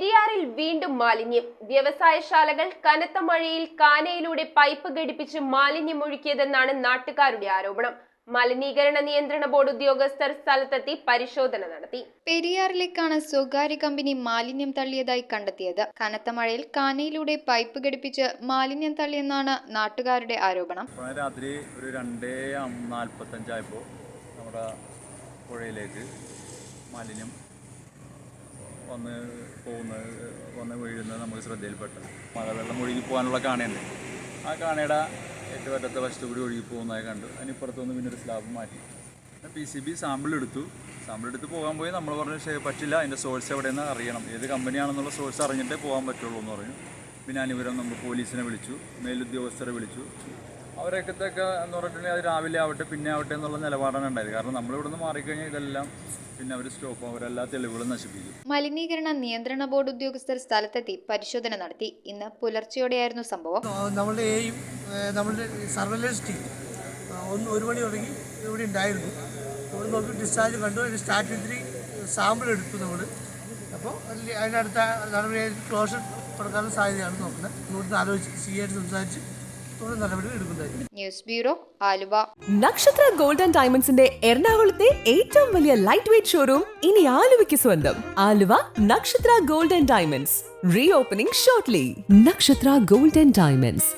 പെരിയാറിൽ വീണ്ടും മാലിന്യം. വ്യവസായശാലകൾ കനത്ത മഴയിൽ കാനയിലൂടെ പൈപ്പ് ഘടിപ്പിച്ച് മാലിന്യം ഒഴുക്കിയതെന്നാണ് നാട്ടുകാരുടെ ആരോപണം. മലിനീകരണ നിയന്ത്രണ ബോർഡ് ഉദ്യോഗസ്ഥർ സ്ഥലത്തെത്തി പരിശോധന നടത്തി. പെരിയാറിലേക്കാണ് സ്വകാര്യ കമ്പനി മാലിന്യം തള്ളിയതായി കണ്ടെത്തിയത്. കനത്ത മഴയിൽ കാനയിലൂടെ പൈപ്പ് ഘടിപ്പിച്ച് മാലിന്യം തള്ളിയെന്നാണ് നാട്ടുകാരുടെ ആരോപണം. രാത്രി ഒരു 2:45 ആയപ്പോൾ നമ്മുടെ പുഴയിലേക്ക് മാലിന്യം വന്ന് വീഴുന്നത് നമുക്ക് ശ്രദ്ധയിൽപ്പെട്ടു. മഴവെള്ളം ഒഴുകി പോകാനുള്ള കാണയുണ്ട്. ആ കാണയുടെ ഏറ്റവും അറ്റത്തെ വശത്ത് കൂടി ഒഴുകി പോകുന്നതായി കണ്ടു. അതിനിപ്പുറത്തുനിന്ന് പിന്നെ ഒരു സ്ലാബ് മാറ്റി PCB സാമ്പിൾ എടുത്ത് പോകാൻ പോയി. നമ്മൾ പറഞ്ഞു പറ്റില്ല, അതിൻ്റെ സോഴ്സ് എവിടെയെന്ന് അറിയണം, ഏത് കമ്പനിയാണെന്നുള്ള സോഴ്സ് അറിഞ്ഞിട്ടേ പോകാൻ പറ്റുള്ളൂ എന്ന് പറഞ്ഞു. പിന്നെ അനുവരം നമ്മൾ പോലീസിനെ വിളിച്ചു, മേലുദ്യോഗസ്ഥരെ വിളിച്ചു. അവരൊക്കെ എന്ന് പറഞ്ഞിട്ടുണ്ടെങ്കിൽ അത് രാവിലെ ആവട്ടെ പിന്നെ ആവട്ടെ എന്നുള്ള നിലപാടാണ് ഉണ്ടായത്. കാരണം നമ്മളിവിടുന്ന് മാറിക്കഴിഞ്ഞാൽ ഇതെല്ലാം പിന്നെ അവർ സ്റ്റോപ്പ്, അവരെല്ലാ തെളിവുകളും നശിപ്പിക്കും. മലിനീകരണ നിയന്ത്രണ ബോർഡ് ഉദ്യോഗസ്ഥർ സ്ഥലത്തെത്തി പരിശോധന നടത്തി. ഇന്ന് പുലർച്ചെയോടെയായിരുന്നു സംഭവം. നമ്മുടെ സർവൈലൻസ് ടീം 1 മണി തുടങ്ങി ഇവിടെ ഉണ്ടായിരുന്നു. നമ്മൾ നോക്കി ഡിസ്ചാർജ് കണ്ടു. അതിന് സ്റ്റാറ്റിൽ സാമ്പിൾ എടുത്തു നമ്മൾ. അപ്പോൾ അതിനടുത്ത നടപടി ക്ലോഷർ കൊടുക്കാനുള്ള സാധ്യതയാണ് നോക്കുന്നത്. ഇവിടുന്ന് ആലോചിച്ച് CA സംസാരിച്ച് ന്യൂസ് ബ്യൂറോ, ആലുവ. നക്ഷത്ര ഗോൾഡ് ആൻഡ് ഡയമണ്ട്സിന്റെ എറണാകുളത്തെ ഏറ്റവും വലിയ ലൈറ്റ് വെയ്റ്റ് ഷോറൂം ഇനി ആലുവയ്ക്ക് സ്വന്തം. ആലുവ നക്ഷത്ര gold and diamonds, re opening shortly. നക്ഷത്ര ഗോൾഡ് ആൻഡ് ഡയമണ്ട്സ്,